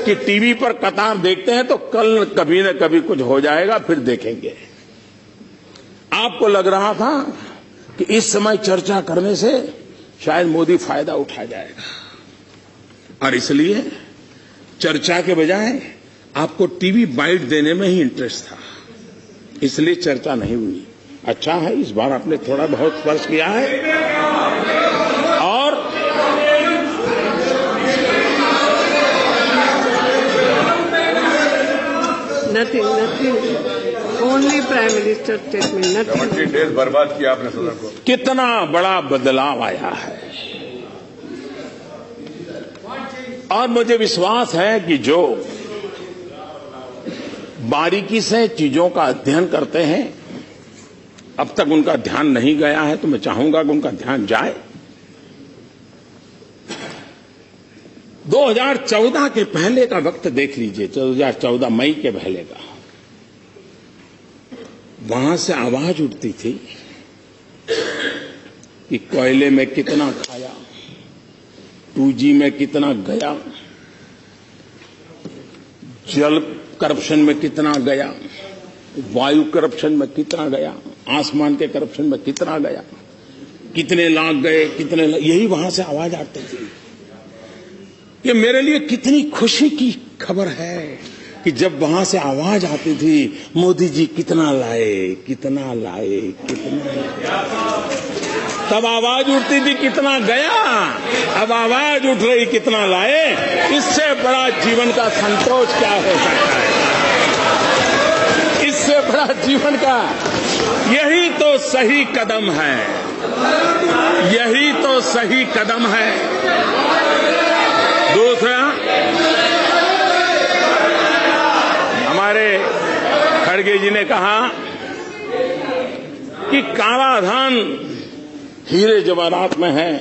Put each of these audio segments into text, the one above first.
कि टीवी पर कतार देखते हैं तो कल कभी न कभी कुछ हो जाएगा, फिर देखेंगे। आपको लग रहा था कि इस समय चर्चा करने से शायद मोदी फायदा उठा जाएगा, और इसलिए चर्चा के बजाय आपको टीवी बाइट देने में ही इंटरेस्ट था, इसलिए चर्चा नहीं हुई। अच्छा है, इस बार आपने थोड़ा बहुत स्पर्श किया है। और nothing, only prime minister statement, nothing. 70 days बर्बाद किया आपने सदन को। कितना बड़ा बदलाव आया है, और मुझे विश्वास है कि जो बारीकी से चीजों का अध्ययन करते हैं, अब तक उनका ध्यान नहीं गया है, तो मैं चाहूंगा कि उनका ध्यान जाए। 2014 के पहले का वक्त देख लीजिए, 2014 मई के पहले का, वहां से आवाज उठती थी कि कोयले में कितना खाया, 2G में कितना गया, जल करप्शन में कितना गया, वायु करप्शन में कितना गया, आसमान के करप्शन में कितना गया, कितने लाख गए, कितने लाख, यही वहां से आवाज आती थी। ये मेरे लिए कितनी खुशी की खबर है कि जब वहां से आवाज आती थी, मोदी जी कितना लाए, कितना लाए, कितना लाए, तब आवाज उठती थी कितना गया, अब आवाज उठ रही कितना लाए। इससे बड़ा जीवन का संतोष क्या हो सकता है? इससे बड़ा जीवन का, यही तो सही कदम है, यही तो सही कदम है। दूसरा, हमारे खड़गे जी ने कहा कि काला धन हीरे जवाहरात में है,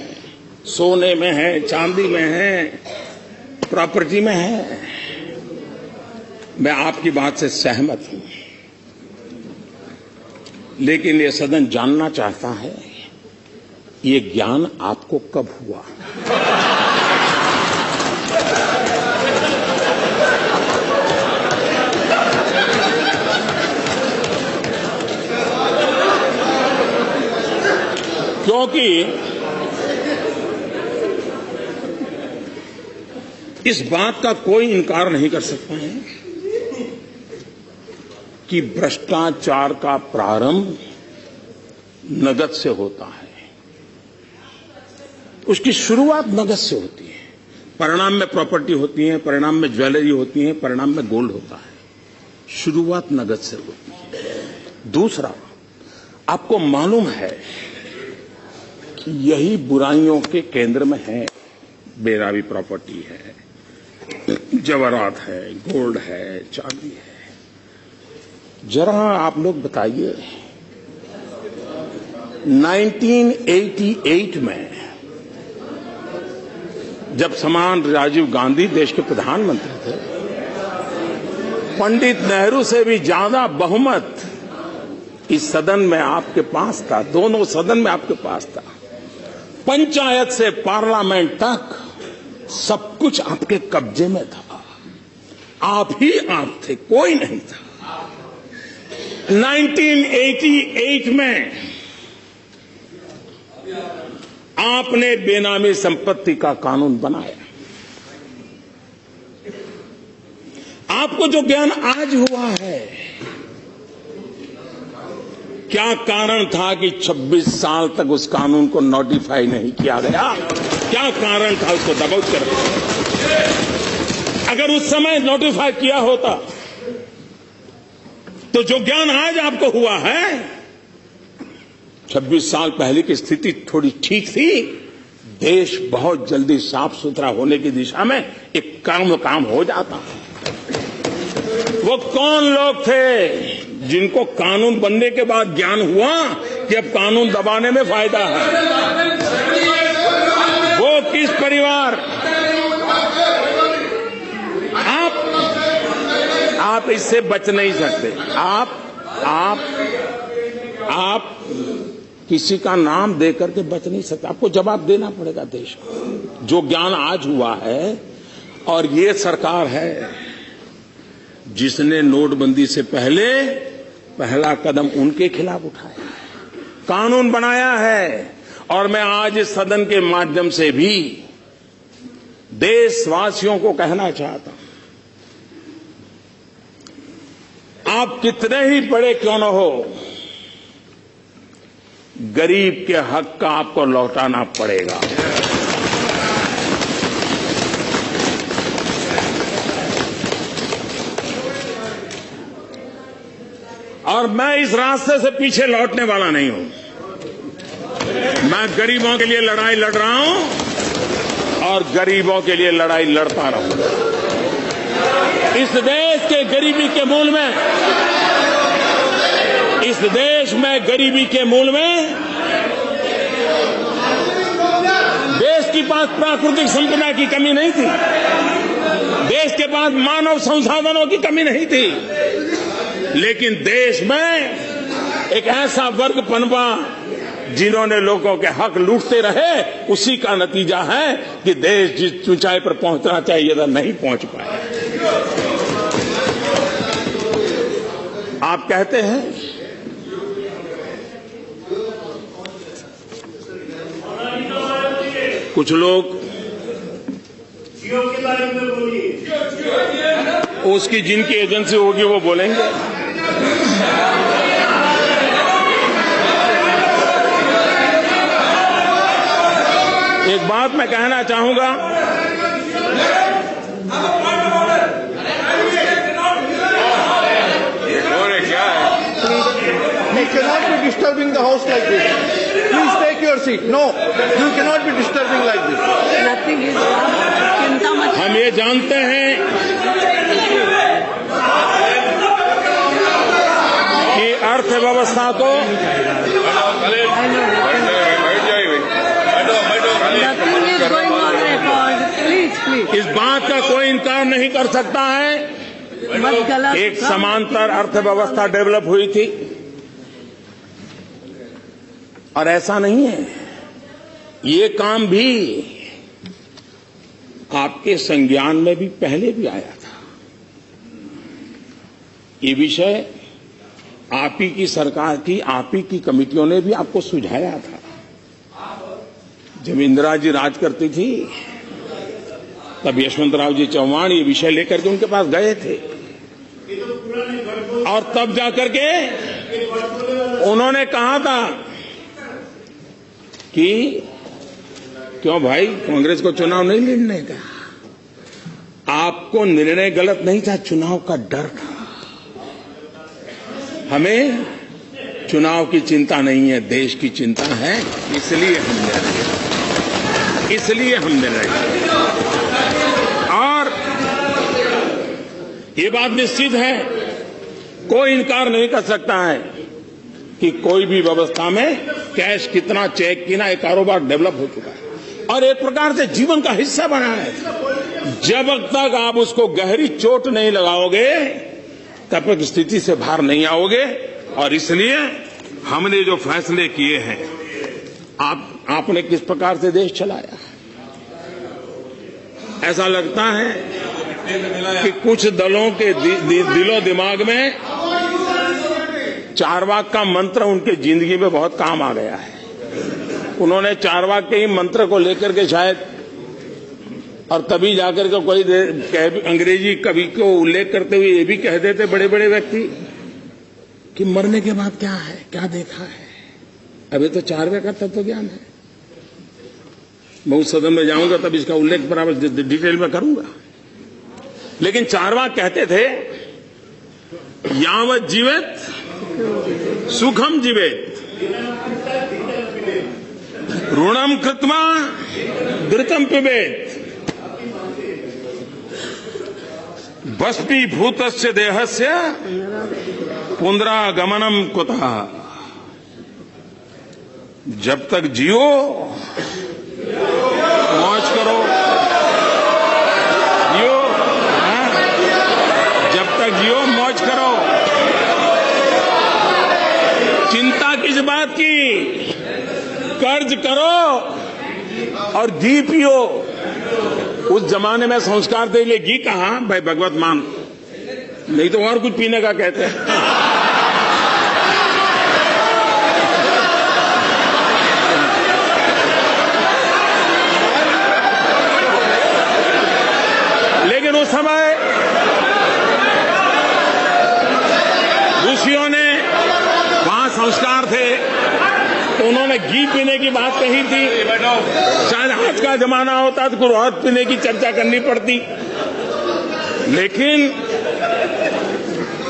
सोने में है, चांदी में है, प्रॉपर्टी में है। मैं आपकी बात से सहमत हूं, लेकिन ये सदन जानना चाहता है, ये ज्ञान आपको कब हुआ? क्योंकि इस बात का कोई इनकार नहीं कर सकता है कि भ्रष्टाचार का प्रारंभ नगद से होता है, उसकी शुरुआत नगद से होती है, परिणाम में प्रॉपर्टी होती है, परिणाम में ज्वेलरी होती है, परिणाम में गोल्ड होता है, शुरुआत नगद से होती है। दूसरा, आपको मालूम है कि यही बुराइयों के केंद्र में है, बेरावी प्रॉपर्टी है, जवाहरात है, गोल्ड है, चांदी है। जरा आप लोग बताइए, 1988 में जब समान राजीव गांधी देश के प्रधानमंत्री थे, पंडित नेहरू से भी ज्यादा बहुमत इस सदन में आपके पास था, दोनों सदन में आपके पास था। पंचायत से पार्लियामेंट तक सब कुछ आपके कब्जे में था, आप ही आप थे, कोई नहीं था। 1988 में आपने बेनामी संपत्ति का कानून बनाया। आपको जो ज्ञान आज हुआ है, क्या कारण था कि 26 साल तक उस कानून को नोटिफाई नहीं किया गया? क्या कारण था उसको दबाव करने? अगर उस समय नोटिफाई किया होता तो जो ज्ञान आज आपको हुआ है, 26 साल पहले की स्थिति थोड़ी ठीक थी, देश बहुत जल्दी साफ सुथरा होने की दिशा में एक काम हो जाता। वो कौन लोग थे जिनको कानून बनने के बाद ज्ञान हुआ कि अब कानून दबाने में फायदा है? वो किस परिवार? आप इससे बच नहीं सकते। आप किसी का नाम देकर के बच नहीं सकते, आपको जवाब देना पड़ेगा देश को। जो ज्ञान आज हुआ है, और ये सरकार है जिसने नोटबंदी से पहले पहला कदम उनके खिलाफ उठाया, कानून बनाया है। और मैं आज इस सदन के माध्यम से भी देशवासियों को कहना चाहता हूं, आप कितने ही बड़े क्यों न हो, गरीब के हक का आपको लौटाना पड़ेगा। और मैं इस रास्ते से पीछे लौटने वाला नहीं हूं। मैं गरीबों के लिए लड़ाई लड़ रहा हूं और गरीबों के लिए लड़ाई लड़ता रहूंगा। इस देश के गरीबी के मूल में, इस देश में गरीबी के मूल में देश के पास प्राकृतिक संपदा की कमी नहीं थी, देश के पास मानव संसाधनों की कमी नहीं थी, लेकिन देश में एक ऐसा वर्ग पनपा जिन्होंने लोगों के हक लूटते रहे। उसी का नतीजा है कि देश जिस ऊंचाई पर पहुंचना चाहिए था नहीं पहुंच पाया। आप कहते हैं कुछ लोग जियो के बारे में बोलिए, उसकी जिनकी एजेंसी होगी वो बोलेंगे। एक बात मैं कहना चाहूंगा, You cannot be disturbing the house like this. Please take your seat. No, you cannot be disturbing like this. Nothing is wrong. चिंता मत। हम ये जानते हैं कि अर्थव्यवस्था को Nothing is going on record. Please. इस बात का कोई इनकार नहीं कर सकता है, मत गलत। एक समांतर अर्थव्यवस्था डेवलप हुई थी। और ऐसा नहीं है, ये काम भी आपके संज्ञान में भी पहले भी आया था। ये विषय आप ही की सरकार की, आप ही की कमेटियों ने भी आपको सुझाया था। जब इंदिरा जी राज करती थी तब यशवंतराव जी चौहान ये विषय लेकर के उनके पास गए थे और तब जाकर के उन्होंने कहा था कि क्यों भाई कांग्रेस को चुनाव नहीं लड़ने का, आपको निर्णय गलत नहीं था, चुनाव का डर था। हमें चुनाव की चिंता नहीं है, देश की चिंता है, इसलिए हम निर्णय और ये बात निश्चित है, कोई इनकार नहीं कर सकता है कि कोई भी व्यवस्था में कैश कितना, चेक कितना, एक कारोबार डेवलप हो चुका है और एक प्रकार से जीवन का हिस्सा बना है। जब तक आप उसको गहरी चोट नहीं लगाओगे तब तक स्थिति से बाहर नहीं आओगे। और इसलिए हमने जो फैसले किए हैं, आपने किस प्रकार से देश चलाया, ऐसा लगता है कि कुछ दलों के दिलो दिमाग में चारवाक का मंत्र उनके जिंदगी में बहुत काम आ गया है। उन्होंने चारवाक के ही मंत्र को लेकर के शायद, और तभी जाकर के कोई अंग्रेजी कवि को उल्लेख करते हुए ये भी कह देते बड़े बड़े व्यक्ति कि मरने के बाद क्या है, क्या देखा है। अभी तो चारवाक का तत्व ज्ञान है। मैं उस सदन में जाऊंगा तब इसका उल्लेख बराबर डिटेल में करूंगा। लेकिन चारवाक कहते थे, यावत जीवेत सुखम जीवेत, ऋणम कृत्वा घृतम पिबेत, भस्मीभूतस्य देहस्य पुनरागमनम कुतः। जब तक जियो मौज करो, जियो, जब तक जियो मौज करो। चिंता किस बात की, कर्ज करो और जी पियो। उस जमाने में संस्कार के लिए घी कहा भाई भगवत मान, नहीं तो और कुछ पीने का कहते हैं। लेकिन उस समय ऋषियों ने वहां संस्कार थे तो उन्होंने घी पीने की बात कही थी। शायद आज का जमाना होता तो गुरुहर पीने की चर्चा करनी पड़ती। लेकिन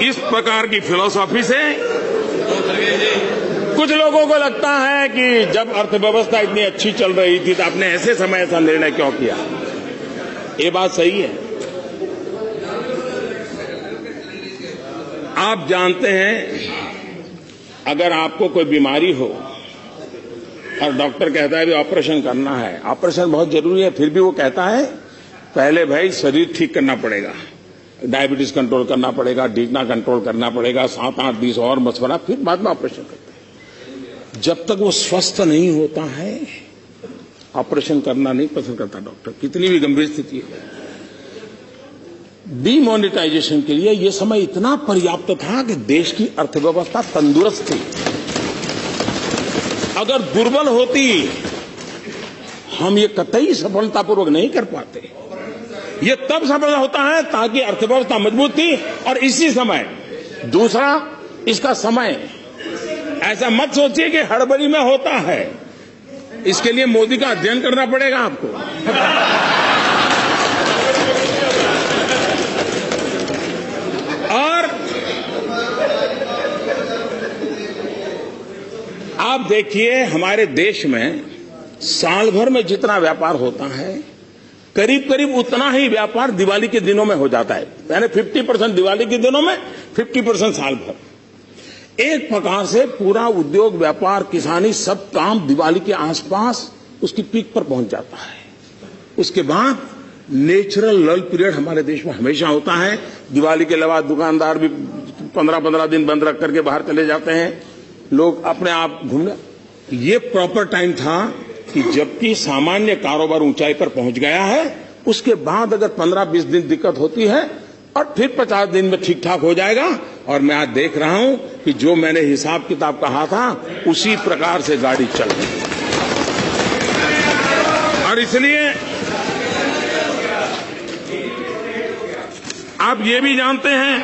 इस प्रकार की फिलॉसफी से कुछ लोगों को लगता है कि जब अर्थव्यवस्था इतनी अच्छी चल रही थी तो आपने ऐसे समय ऐसा निर्णय क्यों किया। ये बात सही है। आप जानते हैं अगर आपको कोई बीमारी हो और डॉक्टर कहता है भी ऑपरेशन करना है, ऑपरेशन बहुत जरूरी है, फिर भी वो कहता है पहले भाई शरीर ठीक करना पड़ेगा, डायबिटीज कंट्रोल करना पड़ेगा, डीगना कंट्रोल करना पड़ेगा, 7-8 दिन और मशवरा, फिर बाद में ऑपरेशन करते हैं। जब तक वो स्वस्थ नहीं होता है ऑपरेशन करना नहीं पसंद करता डॉक्टर, कितनी भी गंभीर स्थिति है। डीमोनेटाइजेशन के लिए ये समय इतना पर्याप्त था कि देश की अर्थव्यवस्था तंदुरुस्त थी। अगर दुर्बल होती हम ये कतई सफलतापूर्वक नहीं कर पाते। ये तब सफल होता है ताकि अर्थव्यवस्था मजबूत थी। और इसी समय दूसरा इसका समय, ऐसा मत सोचिए कि हड़बड़ी में होता है। इसके लिए मोदी का अध्ययन करना पड़ेगा आपको। और आप देखिए हमारे देश में साल भर में जितना व्यापार होता है करीब करीब उतना ही व्यापार दिवाली के दिनों में हो जाता है। यानी 50% दिवाली के दिनों में, 50% साल भर। एक प्रकार से पूरा उद्योग, व्यापार, किसानी सब काम दिवाली के आसपास उसकी पीक पर पहुंच जाता है। उसके बाद नेचुरल लल पीरियड हमारे देश में हमेशा होता है। दिवाली के अलावा दुकानदार भी 15-15 दिन बंद रख करके बाहर चले जाते हैं, लोग अपने आप घूमने। ये प्रॉपर टाइम था कि जबकि सामान्य कारोबार ऊंचाई पर पहुंच गया है, उसके बाद अगर 15-20 दिन दिक्कत होती है और फिर 50 दिन में ठीक ठाक हो जाएगा। और मैं आज देख रहा हूं कि जो मैंने हिसाब किताब कहा था उसी प्रकार से गाड़ी चल रही है। और इसलिए आप ये भी जानते हैं,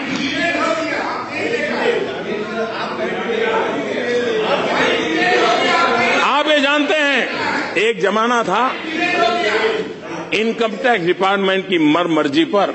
आप ये जानते हैं एक जमाना था इनकम टैक्स डिपार्टमेंट की मर्जी पर